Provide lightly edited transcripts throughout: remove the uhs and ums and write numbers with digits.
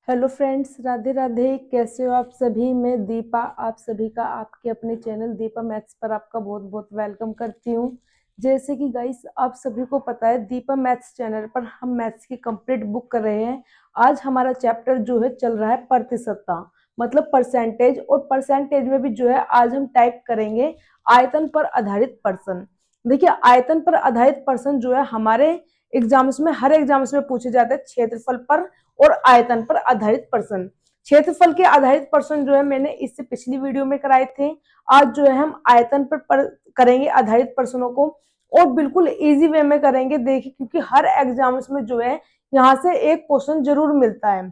Hello friends, Radhe Radhe. कैसे हो आप सभी? मैं दीपा आप सभी का आपके अपने चैनल दीपा मैथ्स पर आपका बहुत बहुत वेलकम करती हूँ। जैसे कि गाइस आप सभी को पता है, दीपा मैथ्स चैनल पर हम मैथ्स की कंप्लीट बुक कर रहे हैं। आज हमारा चैप्टर जो है चल रहा है प्रतिशतता, मतलब परसेंटेज। और परसेंटेज में भी जो है आज हम टाइप करेंगे आयतन पर आधारित पर्सन। देखिए, आयतन पर आधारित पर्सन जो है हमारे एग्जाम्स में, हर एग्जाम्स में पूछे जाते हैं क्षेत्रफल पर और आयतन पर आधारित पर्सन। क्षेत्रफल के आधारित पर्सन जो है मैंने इससे पिछली वीडियो में कराए थे। आज जो है हम आयतन पर करेंगे आधारित पर्सनों को, और बिल्कुल इजी वे में करेंगे। देखिए, क्योंकि हर एग्जाम्स में जो है यहाँ से एक क्वेश्चन जरूर मिलता है,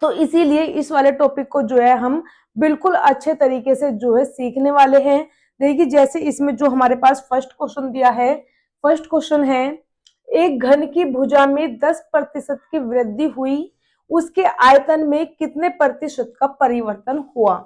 तो इसीलिए इस वाले टॉपिक को जो है हम बिल्कुल अच्छे तरीके से जो है सीखने वाले हैं। देखिए, जैसे इसमें जो हमारे पास फर्स्ट क्वेश्चन दिया है, फर्स्ट क्वेश्चन है, एक घन की भुजा में 10% की वृद्धि हुई, उसके आयतन में कितने प्रतिशत का परिवर्तन हुआ?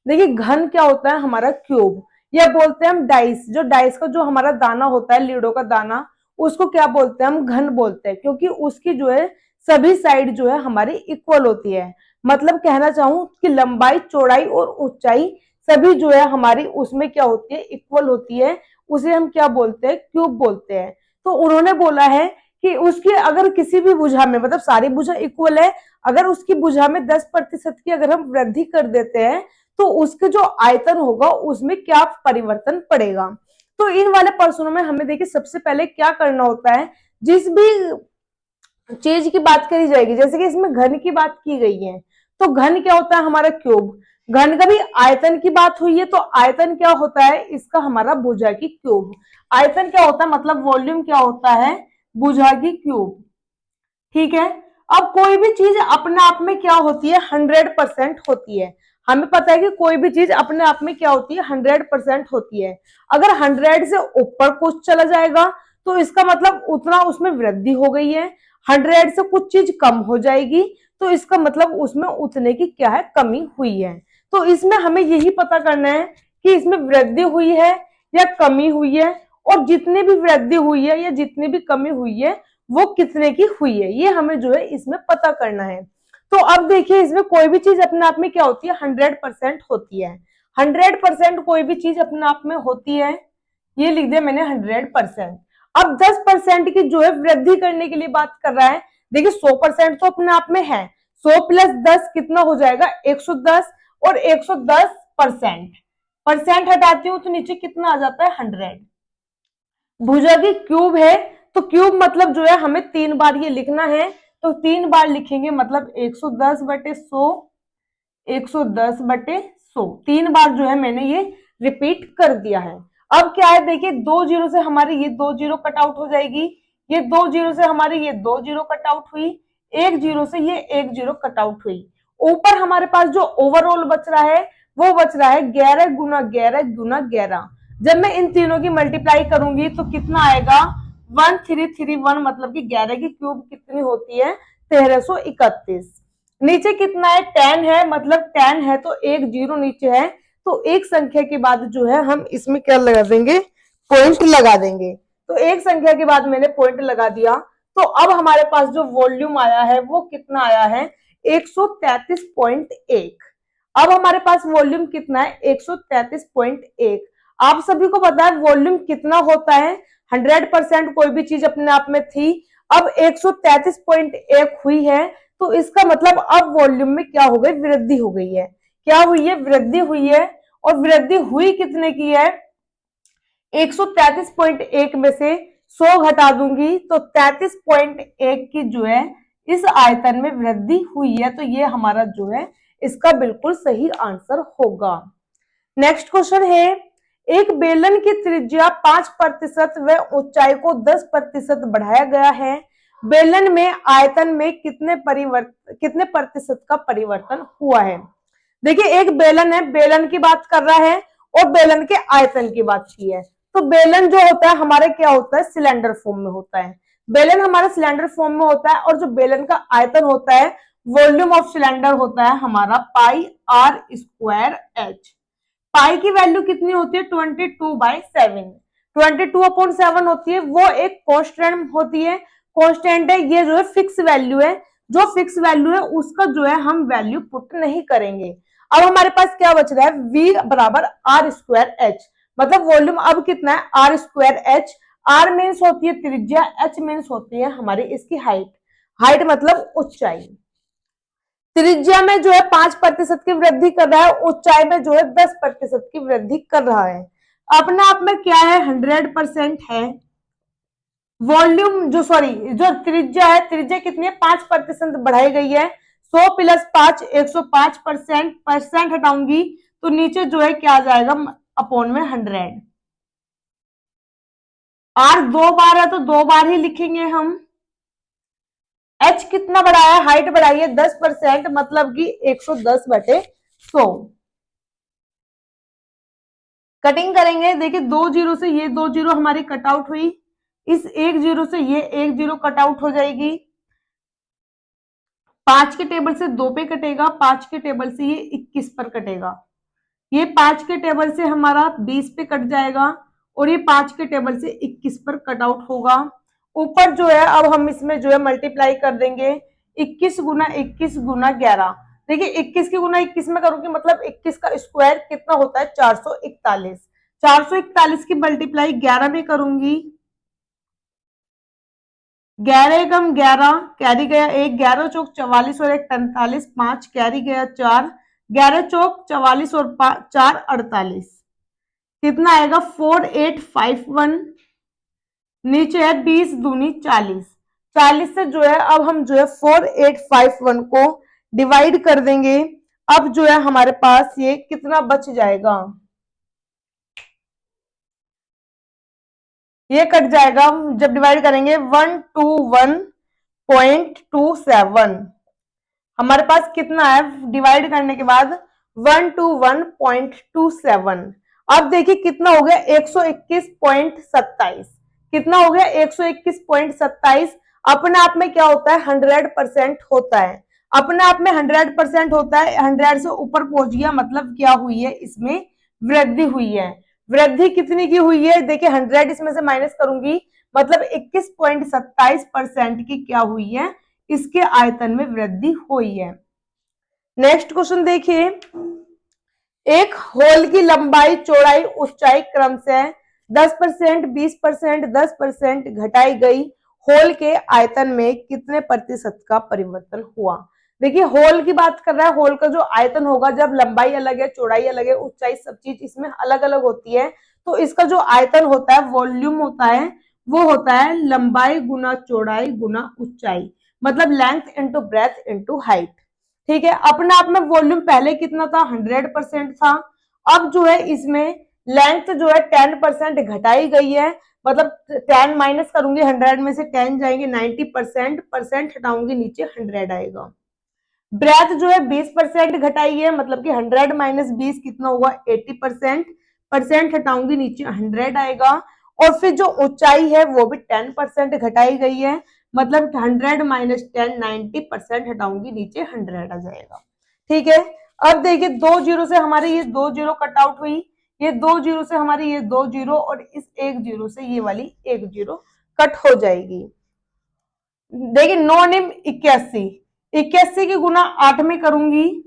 देखिए, घन क्या होता है? हमारा क्यूब, या बोलते हैं हम डाइस। जो डाइस का जो हमारा दाना होता है, लीडो का दाना, उसको क्या बोलते हैं? हम घन बोलते हैं, क्योंकि उसकी जो है सभी साइड जो है हमारी इक्वल होती है। मतलब कहना चाहूं कि लंबाई, चौड़ाई और ऊंचाई सभी जो है हमारी उसमें क्या होती है? इक्वल होती है। उसे हम क्या बोलते हैं? क्यूब बोलते हैं। तो उन्होंने बोला है कि उसकी अगर किसी भी भुजा में, मतलब सारी भुजा इक्वल है, अगर उसकी भुजा में 10% की अगर हम वृद्धि कर देते हैं तो उसके जो आयतन होगा उसमें क्या परिवर्तन पड़ेगा। तो इन वाले प्रश्नों में हमें देखिए सबसे पहले क्या करना होता है, जिस भी चीज की बात करी जाएगी, जैसे कि इसमें घन की बात की गई है, तो घन क्या होता है? हमारा क्यूब। घन का भी आयतन की बात हुई है, तो आयतन क्या होता है इसका? हमारा भुजा की क्यूब। आयतन क्या होता है? मतलब वॉल्यूम क्या होता है? भुजा की क्यूब। ठीक है। अब कोई भी चीज अपने आप में क्या होती है? 100% होती है। हमें पता है कि कोई भी चीज अपने आप में क्या होती है? 100% होती है। अगर 100 से ऊपर कुछ चला जाएगा तो इसका मतलब उतना उसमें वृद्धि हो गई है। 100 से कुछ चीज कम हो जाएगी तो इसका मतलब उसमें उतने की क्या है? कमी हुई है। तो इसमें हमें यही पता करना है कि इसमें वृद्धि हुई है या कमी हुई है, और जितनी भी वृद्धि हुई है या जितनी भी कमी हुई है वो कितने की हुई है, ये हमें जो है इसमें पता करना है। तो अब देखिए, इसमें कोई भी चीज अपने आप में क्या होती है? 100% होती है। 100% कोई भी चीज अपने आप में होती है, ये लिख दिया मैंने 100%। अब 10% की जो है वृद्धि करने के लिए बात कर रहा है। देखिए, 100% तो अपने आप में है। 100 प्लस 10 कितना हो जाएगा? 110। और 110% परसेंट हटाती हूं तो नीचे कितना आ जाता है? 100। भुजा की क्यूब है, तो क्यूब मतलब जो है हमें 3 बार ये लिखना है, तो 3 बार लिखेंगे, मतलब 110/100, 110/100, 3 बार जो है मैंने ये रिपीट कर दिया है। अब क्या है? देखिए, 2 जीरो से हमारी ये 2 जीरो कट आउट हो जाएगी, ये 2 जीरो से हमारी ये 2 जीरो कट आउट हुई, 1 जीरो से ये 1 जीरो कट आउट हुई। ऊपर हमारे पास जो ओवरऑल बच रहा है वो बच रहा है 11 × 11 × 11। जब मैं इन तीनों की मल्टीप्लाई करूंगी तो कितना आएगा? 1331। मतलब कि 11 की क्यूब कितनी होती है? 1331। नीचे कितना है? 10 है, मतलब 10 है तो 1 जीरो नीचे है, तो एक संख्या के बाद जो है हम इसमें क्या लगा देंगे? पॉइंट लगा देंगे। तो एक संख्या के बाद मैंने पॉइंट लगा दिया। तो अब हमारे पास जो वॉल्यूम आया है वो कितना आया है? 133.1। अब हमारे पास वॉल्यूम कितना है? 133.1। आप सभी को पता है वॉल्यूम कितना होता है? 100% कोई भी चीज अपने आप में थी, अब 133.1 हुई है, तो इसका मतलब अब वॉल्यूम में क्या हो गई? वृद्धि हो गई है। क्या हुई है? वृद्धि हुई है। और वृद्धि हुई कितने की है? 133.1 में से 100 घटा दूंगी तो 33.1 की जो है इस आयतन में वृद्धि हुई है। तो ये हमारा जो है इसका बिल्कुल सही आंसर होगा। नेक्स्ट क्वेश्चन है, एक बेलन की त्रिज्या 5% व ऊंचाई को 10% बढ़ाया गया है, बेलन में आयतन में कितने प्रतिशत का परिवर्तन हुआ है? देखिए, एक बेलन है, बेलन की बात कर रहा है और बेलन के आयतन की बात की है। तो बेलन जो होता है हमारे क्या होता है? सिलेंडर फॉर्म में होता है। बेलन हमारा सिलेंडर फॉर्म में होता है, और जो बेलन का आयतन होता है, वॉल्यूम ऑफ सिलेंडर होता है हमारा πr²h। पाई की वैल्यू कितनी होती है? 22/7। 22/7 होती है, वो एक कांस्टेंट होती है। कांस्टेंट है, ये जो है फिक्स वैल्यू है, जो फिक्स वैल्यू है उसका जो है हम वैल्यू पुट नहीं करेंगे। अब हमारे पास क्या बच रहा है, v बराबर आर स्क्वायर एच, मतलब वॉल्यूम अब कितना है, R square H. R means होती है त्रिज्या, एच मीन्स होती है हमारी इसकी हाइट, हाइट मतलब ऊंचाई। त्रिज्या में जो है 5% की वृद्धि कर रहा है, ऊंचाई में जो है 10% की वृद्धि कर रहा है। अपने आप में क्या है, 100% है। वॉल्यूम जो त्रिज्या है, त्रिज्या कितनी है, 5% बढ़ाई गई है। 100 प्लस 5 105%, परसेंट हटाऊंगी तो नीचे जो है क्या आ जाएगा, अपॉन में 100। आर 2 बार है तो 2 बार ही लिखेंगे हम। एच कितना बढ़ाया है, हाइट बढ़ाई है 10%, मतलब कि 110/100। कटिंग करेंगे, देखिए 2 जीरो से ये 2 जीरो हमारी कट आउट हुई, इस 1 जीरो से ये 1 जीरो कट आउट हो जाएगी। 5 के टेबल से 2 पे कटेगा, 5 के टेबल से ये 21 पर कटेगा, ये 5 के टेबल से हमारा 20 पे कट जाएगा, और ये 5 के टेबल से 21 पर कट आउट होगा। ऊपर जो है अब हम इसमें जो है मल्टीप्लाई कर देंगे, 21 गुना 21 गुना 11। देखिए 21 के गुना 21 में करूंगी, मतलब 21 का स्क्वायर कितना होता है, 441। 441 की मल्टीप्लाई 11 में करूंगी, 11 कम 11, कैरी गया 1, 11 चौक 44 और 1 45, 5 कैरी गया 4, 11 चौक 44 और 4 48, कितना आएगा 4851। नीचे है 20 दूनी 40, 40 से जो है अब हम जो है 4851 को डिवाइड कर देंगे। अब जो है हमारे पास ये कितना बच जाएगा, ये कट जाएगा जब डिवाइड करेंगे, 121.27। हमारे पास कितना है डिवाइड करने के बाद, 121.27। अब देखिए कितना हो गया, 121.27। कितना हो गया, 121.27। अपने आप में क्या होता है, 100% होता है। अपने आप में 100% होता है, 100 से ऊपर पहुंच गया मतलब क्या हुई है, इसमें वृद्धि हुई है। वृद्धि कितनी की हुई है, देखिए 100 इसमें से माइनस करूंगी, मतलब 21.27% की क्या हुई है, इसके आयतन में वृद्धि हुई है। नेक्स्ट क्वेश्चन देखिए, एक होल की लंबाई चौड़ाई ऊंचाई क्रमशः 10%, 20%, 10% घटाई गई, होल के आयतन में कितने प्रतिशत का परिवर्तन हुआ। देखिए होल की बात कर रहा है, होल का जो आयतन होगा, जब लंबाई अलग है, चौड़ाई अलग है, ऊंचाई, सब चीज इसमें अलग अलग होती है, तो इसका जो आयतन होता है, वॉल्यूम होता है, वो होता है लंबाई गुना चौड़ाई गुना ऊंचाई, मतलब length into breadth into height. ठीक है, अपने आप में वॉल्यूम पहले कितना था, 100% था। अब जो है इसमें लेंथ जो है 10% घटाई गई है, मतलब 10 माइनस करूंगी, 100 में से 10 जाएंगे, 90%, परसेंट हटाऊंगी नीचे 100 आएगा। ब्रेथ जो है 20% घटाई है, मतलब कि 100 माइनस 20 कितना होगा, 80%, परसेंट हटाऊंगी नीचे 100 आएगा। और फिर जो ऊंचाई है वो भी 10% घटाई गई है, मतलब 100 माइनस 10, 90% हटाऊंगी नीचे 100 आ जाएगा। ठीक है, अब देखिए 2 जीरो से हमारे ये 2 जीरो कट आउट हुई, ये 2 जीरो से हमारी ये 2 जीरो, और इस 1 जीरो से ये वाली 1 जीरो कट हो जाएगी। देखिए 9 निम 81, 81 की गुना 8 में करूंगी,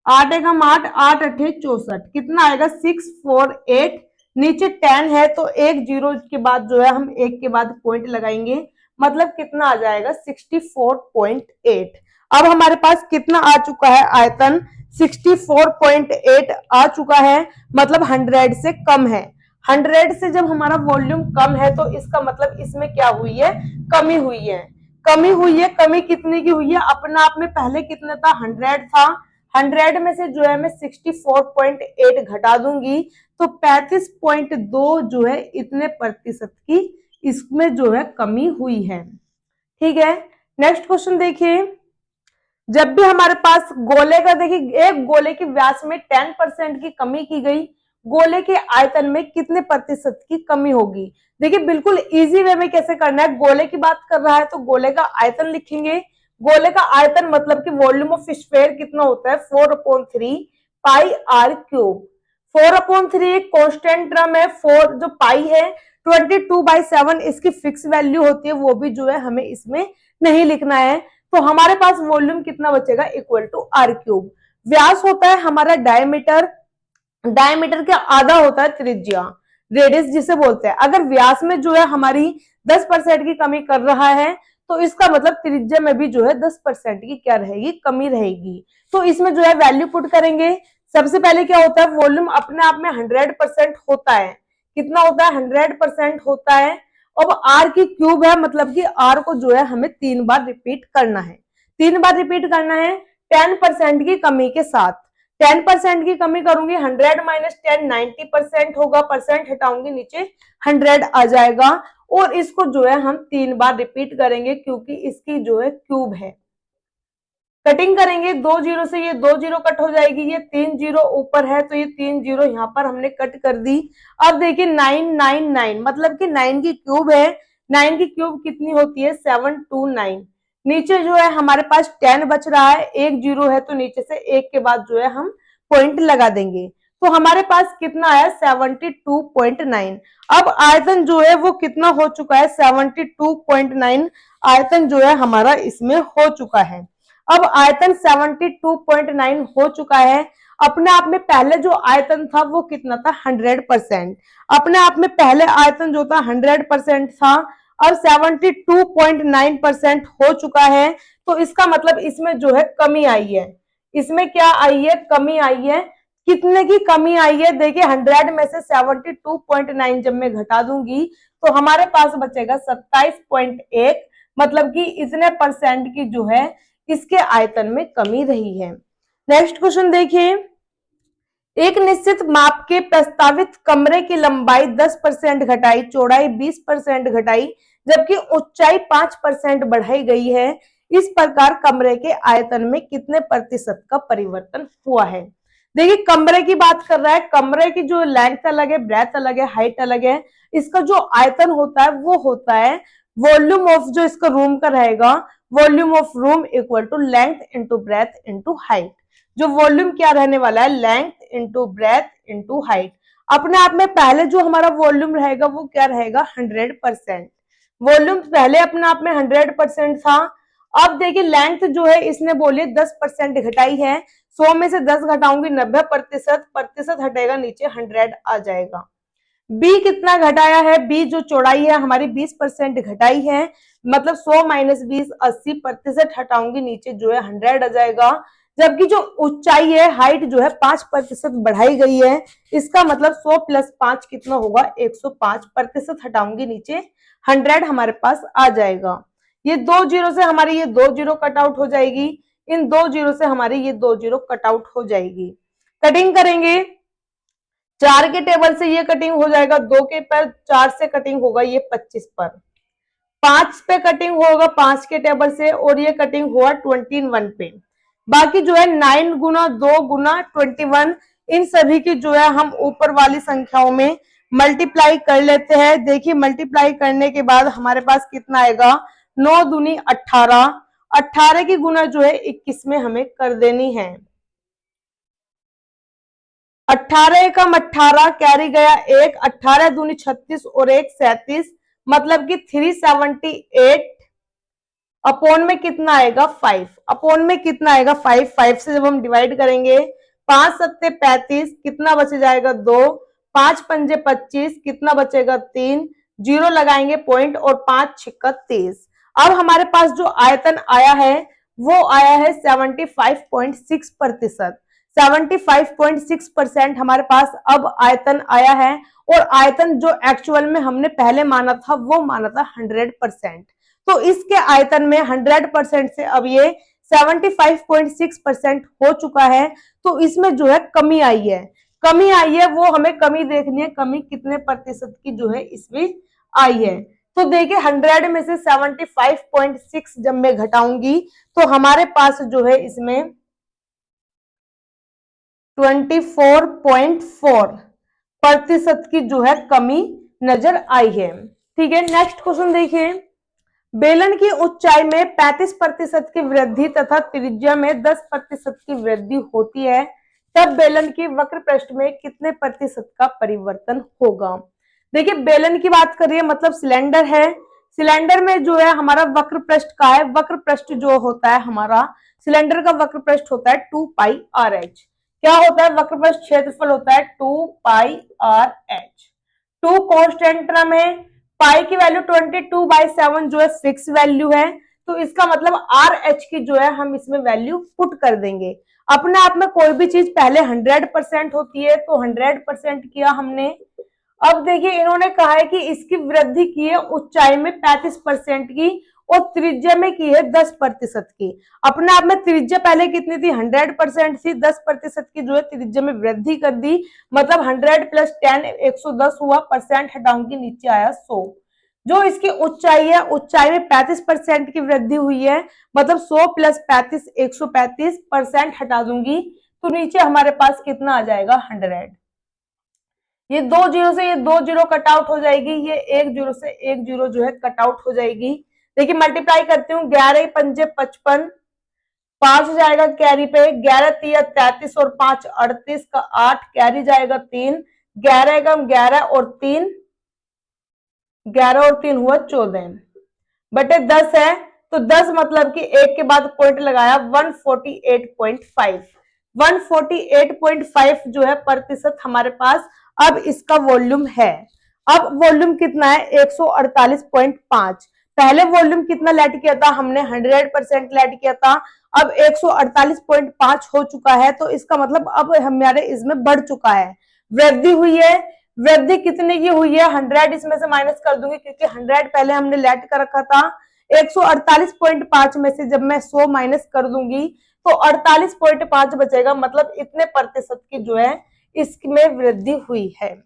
8 एकम 8, 8 अठे 64, कितना आएगा 648। नीचे 10 है तो 1 जीरो के बाद जो है हम 1 के बाद पॉइंट लगाएंगे, मतलब कितना आ जाएगा 64.8। अब हमारे पास कितना आ चुका है आयतन, 64.8 आ चुका है, मतलब 100 से कम है। 100 से जब हमारा वॉल्यूम कम है तो इसका मतलब इसमें क्या हुई है, कमी हुई है। कमी हुई है, कमी कितने की हुई है, अपने आप में पहले कितना था, 100 था, 100 में से जो है मैं 64.8 घटा दूंगी तो 35.2 जो है इतने प्रतिशत की इसमें जो है कमी हुई है। ठीक है, नेक्स्ट क्वेश्चन देखिए, जब भी हमारे पास गोले का, देखिए एक गोले की व्यास में 10% की कमी की गई, गोले के आयतन में कितने प्रतिशत की कमी होगी। देखिए बिल्कुल इजी वे में कैसे करना है, गोले की बात कर रहा है तो गोले का आयतन लिखेंगे। गोले का आयतन मतलब कि वॉल्यूम ऑफ स्फीयर कितना होता है, 4/3 पाई आर क्यूब। 4/3 एक कॉन्स्टेंट ड्रम है, 4 जो पाई है 22/7 इसकी फिक्स वैल्यू होती है, वो भी जो है हमें इसमें नहीं लिखना है। तो हमारे पास वॉल्यूम कितना बचेगा, इक्वल टू आर क्यूब। व्यास होता है हमारा डायमीटर, डायमीटर का आधा होता है त्रिज्या, रेडियस जिसे बोलते हैं। अगर व्यास में जो है हमारी 10% की कमी कर रहा है तो इसका मतलब त्रिज्या में भी जो है 10% की क्या रहेगी, कमी रहेगी। तो इसमें जो है वैल्यू पुट करेंगे। सबसे पहले क्या होता है, वॉल्यूम अपने आप में 100% होता है। कितना होता है, 100% होता है। अब आर की क्यूब है, मतलब कि आर को जो है हमें 3 बार रिपीट करना है। 3 बार रिपीट करना है 10% की कमी के साथ। 10% की कमी करूंगी, 100 माइनस 10 90% होगा, परसेंट हटाऊंगी नीचे 100 आ जाएगा। और इसको जो है हम 3 बार रिपीट करेंगे क्योंकि इसकी जो है क्यूब है। कटिंग करेंगे 2 जीरो से, ये 2 जीरो कट हो जाएगी, ये 3 जीरो ऊपर है तो ये 3 जीरो यहाँ पर हमने कट कर दी। अब देखिए 999 मतलब कि 9 की क्यूब है। 9 की क्यूब कितनी होती है, 729। नीचे जो है हमारे पास 10 बच रहा है, एक जीरो है तो नीचे से एक के बाद जो है हम पॉइंट लगा देंगे। तो हमारे पास कितना आया, 72.9। अब आयतन जो है वो कितना हो चुका है, 72.9 आयतन जो है हमारा इसमें हो चुका है। अब आयतन 72.9 हो चुका है। अपने आप में पहले जो आयतन था वो कितना था, 100%। अपने आप में पहले आयतन जो था 100% था, अब 72.9% हो चुका है। तो इसका मतलब इसमें जो है कमी आई है। इसमें क्या आई है, कमी आई है। कितने की कमी आई है, देखिए 100 में से 72.9 जब मैं घटा दूंगी तो हमारे पास बचेगा 27.1, मतलब कि इतने परसेंट की जो है इसके आयतन में कमी रही है। नेक्स्ट क्वेश्चन देखिए, एक निश्चित माप के प्रस्तावित कमरे की लंबाई 10% घटाई, चौड़ाई 20% घटाई, जबकि ऊंचाई 5% बढ़ाई गई है। इस प्रकार कमरे के आयतन में कितने प्रतिशत का परिवर्तन हुआ है। देखिए कमरे की बात कर रहा है, कमरे की जो लेंथ अलग है, ब्रेथ अलग है, हाइट अलग है। इसका जो आयतन होता है वो होता है वॉल्यूम ऑफ जो इसका रूम का रहेगा, volume of room equal to length into breadth into height. जो वॉल्यूम क्या रहने वाला है, length into breadth into height. अपने आप में पहले जो हमारा वॉल्यूम रहेगा वो क्या रहेगा, 100%। वॉल्यूम पहले अपने आप में 100% था। अब देखिए लेंथ जो है इसने बोलिए 10% घटाई है, 100 में से 10 घटाऊंगी 90%, प्रतिशत हटेगा नीचे 100 आ जाएगा। बी कितना घटाया है, बी जो चौड़ाई है हमारी 20% घटाई है, मतलब 100 माइनस 20 80%, हटाऊंगी नीचे जो है 100 आ जाएगा। जबकि जो ऊंचाई है, हाइट जो है 5% बढ़ाई गई है, इसका मतलब 100 प्लस 5 कितना होगा, 105%, हटाऊंगी नीचे 100 हमारे पास आ जाएगा। ये 2 जीरो से हमारी ये 2 जीरो कट आउट हो जाएगी, इन 2 जीरो से हमारी ये 2 जीरो कट आउट हो जाएगी। कटिंग करेंगे 4 के टेबल से ये कटिंग हो जाएगा, 2 के पर 4 से कटिंग होगा ये 25 पर, 5 पे कटिंग होगा 5 के टेबल से, और ये कटिंग हुआ 21 पे। बाकी जो है 9 गुना 2 गुना 21, इन सभी की जो है हम ऊपर वाली संख्याओं में मल्टीप्लाई कर लेते हैं। देखिए मल्टीप्लाई करने के बाद हमारे पास कितना आएगा, 9 दूनी 18, 18 की गुना जो है 21 में हमें कर देनी है। 18 एकम 18, कैरी गया एक, 18 दूनी 36 और एक 37, मतलब कि 378 अपॉन में कितना आएगा 5, अपॉन में कितना आएगा 5, 5 से जब हम डिवाइड करेंगे 5 सत्ते 35, कितना बच जाएगा 2, 5 पंजे 25, कितना बचेगा 3, जीरो लगाएंगे पॉइंट, और 5 छिक्का 30। अब हमारे पास जो आयतन आया है वो आया है 75.6%। 75.6% हमारे पास अब आयतन आया है, और आयतन जो एक्चुअल में हमने पहले माना था वो माना था 100%। तो इसके आयतन में 100% से अब ये 75.6% हो चुका है। तो इसमें जो है कमी आई है, कमी आई है, वो हमें कमी देखनी है, कमी कितने प्रतिशत की जो है इसमें आई है। तो देखिए 100 में से 75.6 जब मैं घटाऊंगी तो हमारे पास जो है इसमें 24.4% की जो है कमी नजर आई है। ठीक है, नेक्स्ट क्वेश्चन देखिए, बेलन की ऊंचाई में 35% की वृद्धि तथा त्रिज्या में 10% की वृद्धि होती है, तब बेलन की वक्र पृष्ठ में कितने प्रतिशत का परिवर्तन होगा। देखिए बेलन की बात करिए, मतलब सिलेंडर है, सिलेंडर में जो है हमारा वक्र पृष्ठ का है, वक्र पृष्ठ जो होता है हमारा सिलेंडर का वक्र पृष्ठ होता है 2πr(h). क्या होता है वक्र पृष्ठ क्षेत्रफल होता है 2πr(h). 2 कांस्टेंट टर्म है, पाई की वैल्यू 22/7 जो है फिक्स वैल्यू है, तो इसका मतलब RH की जो है हम इसमें वैल्यू पुट कर देंगे। अपने आप में कोई भी चीज पहले 100% होती है तो 100% किया हमने। अब देखिए इन्होंने कहा है कि इसकी वृद्धि की है ऊंचाई में 35% की और त्रिज्या में की है 10% की। अपने आप में त्रिज्या पहले कितनी थी 100% थी, 10% की जो है त्रिज्या में वृद्धि कर दी, मतलब 100 + 10 110 हुआ, परसेंट हटाऊंगी नीचे आया 100। जो इसकी ऊंचाई है ऊंचाई में 35% की वृद्धि हुई है, मतलब 100 + 35 135, परसेंट हटा दूंगी तो नीचे हमारे पास कितना आ जाएगा 100। ये 2 जीरो से ये 2 जीरो कट आउट हो जाएगी, ये 1 जीरो से 1 जीरो जो है कट आउट हो जाएगी। देखिए मल्टीप्लाई करती हूँ, 11 पंजे 55, 5 जाएगा कैरी पे, 11 तिया 33 और 5 38 का 8, कैरी जाएगा 3, 11 कम 11 और 3, 11 और 3 हुआ 14 बटे 10 है, तो 10 मतलब कि एक के बाद पॉइंट लगाया 148.5, 148.5 जो है प्रतिशत हमारे पास अब इसका वॉल्यूम है। अब वॉल्यूम कितना है 148.5। पहले वॉल्यूम कितना लेट किया था हमने 100% लेट किया था, अब 148.5 हो चुका है, तो इसका मतलब अब हमारे इसमें बढ़ चुका है, वृद्धि हुई है। वृद्धि कितने की हुई है 100 इसमें से माइनस कर दूंगी क्योंकि 100 पहले हमने लेट कर रखा था। 148.5 में से जब मैं 100 माइनस कर दूंगी तो 48.5 बचेगा, मतलब इतने प्रतिशत की जो है इसमें वृद्धि हुई है।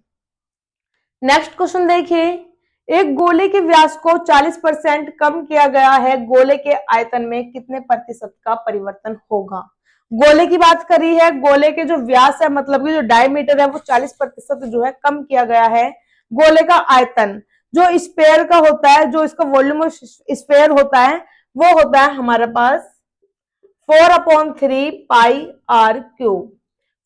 नेक्स्ट क्वेश्चन देखिए, एक गोले के व्यास को 40% कम किया गया है, गोले के आयतन में कितने प्रतिशत का परिवर्तन होगा। गोले की बात करी है, गोले के जो व्यास है मतलब कि जो डायमीटर है वो 40% जो है कम किया गया है। गोले का आयतन जो स्फेयर का होता है, जो इसका वॉल्यूम स्फेयर होता है वो होता है हमारे पास 4/3πr³।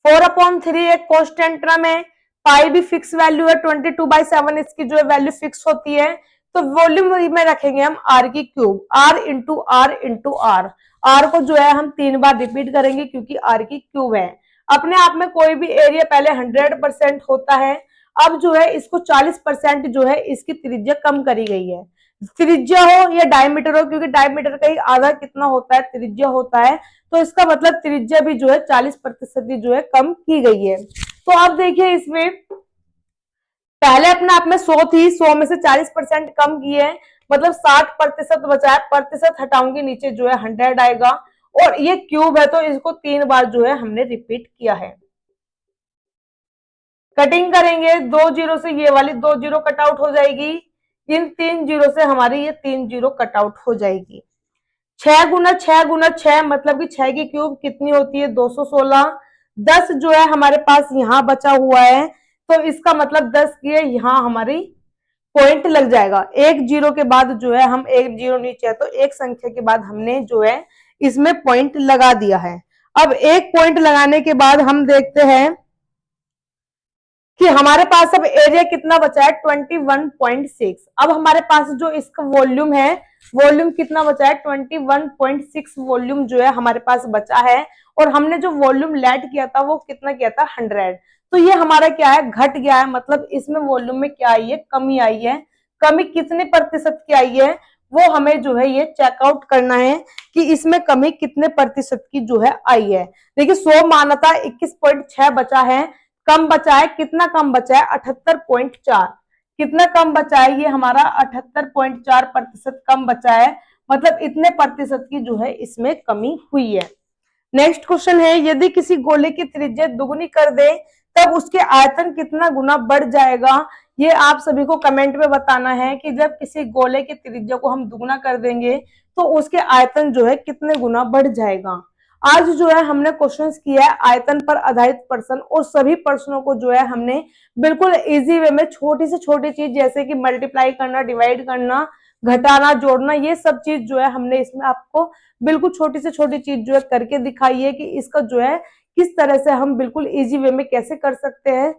4/3 एक कांस्टेंट टर्म है, पाई भी फिक्स वैल्यू है, 22/7 इसकी जो है वैल्यू फिक्स होती है, तो वॉल्यूम में रखेंगे हम r की cube, r into R into R, r को जो है हम 3 बार रिपीट करेंगे क्योंकि r की क्यूब है। अपने आप में कोई भी एरिया पहले 100% होता है, अब जो है इसको 40% जो है इसकी त्रिज्या कम करी गई है। त्रिज्या हो या डायमीटर हो, क्योंकि डायमीटर का ही आधा कितना होता है त्रिज्या होता है, तो इसका मतलब त्रिज्या भी जो है 40% जो है कम की गई है। तो आप देखिए इसमें पहले अपने आप में 100 थी, 100 में से 40% कम की है, मतलब 60% बचा है, प्रतिशत हटाऊंगी नीचे जो है 100 आएगा, और ये क्यूब है तो इसको 3 बार जो है हमने रिपीट किया है। कटिंग करेंगे 2 जीरो से ये वाली 2 जीरो कट आउट हो जाएगी, इन 3 जीरो से हमारी ये 3 जीरो कट आउट हो जाएगी। 6 गुना 6 गुना 6 मतलब कि 6 की क्यूब कितनी होती है 216। 10 जो है हमारे पास यहाँ बचा हुआ है, तो इसका मतलब 10 की है, यहाँ हमारी पॉइंट लग जाएगा। एक जीरो के बाद जो है हम एक जीरो नीचे है तो एक संख्या के बाद हमने जो है इसमें पॉइंट लगा दिया है। अब एक पॉइंट लगाने के बाद हम देखते हैं कि हमारे पास अब एरिया कितना बचा है 21.6। अब हमारे पास जो इसका वॉल्यूम है, वॉल्यूम कितना बचा है 21.6 वॉल्यूम जो है हमारे पास बचा है, और हमने जो वॉल्यूम लेट किया था वो कितना किया था 100, तो ये हमारा क्या है घट गया है, मतलब इसमें वॉल्यूम में क्या आई है कमी आई है। कमी कितने प्रतिशत की आई है वो हमें जो है ये चेकआउट करना है कि इसमें कमी कितने प्रतिशत की जो है आई है। देखिए 100 माना था 21.6 बचा है, कम बचा है, कितना कम बचा है 78.4, कितना कम बचा है ये हमारा 78.4% कम बचा है, मतलब इतने प्रतिशत की जो है इसमें कमी हुई है। नेक्स्ट क्वेश्चन है, यदि किसी गोले की त्रिज्या दुगुनी कर दे तब उसके आयतन कितना गुना बढ़ जाएगा। ये आप सभी को कमेंट में बताना है कि जब किसी गोले की त्रिज्या को हम दुगुना कर देंगे तो उसके आयतन जो है कितने गुना बढ़ जाएगा। आज जो है हमने क्वेश्चंस किया है आयतन पर आधारित प्रश्न, और सभी प्रश्नों को जो है हमने बिल्कुल इजी वे में छोटी से छोटी चीज जैसे कि मल्टीप्लाई करना, डिवाइड करना, घटाना, जोड़ना, ये सब चीज जो है हमने इसमें आपको बिल्कुल छोटी से छोटी चीज जो है करके दिखाई है कि इसका जो है किस तरह से हम बिल्कुल इजी वे में कैसे कर सकते हैं।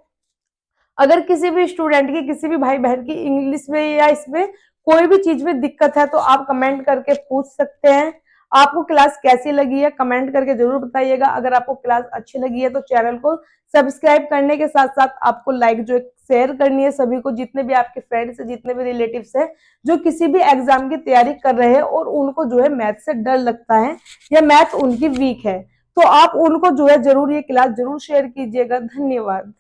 अगर किसी भी स्टूडेंट की, किसी भी भाई बहन की इंग्लिश में या इसमें कोई भी चीज में दिक्कत है तो आप कमेंट करके पूछ सकते हैं। आपको क्लास कैसी लगी है कमेंट करके जरूर बताइएगा। अगर आपको क्लास अच्छी लगी है तो चैनल को सब्सक्राइब करने के साथ साथ आपको लाइक जो शेयर करनी है सभी को, जितने भी आपके फ्रेंड्स है, जितने भी रिलेटिव्स है जो किसी भी एग्जाम की तैयारी कर रहे हैं और उनको जो है मैथ से डर लगता है या मैथ उनकी वीक है, तो आप उनको जो है जरूर ये क्लास जरूर शेयर कीजिएगा। धन्यवाद।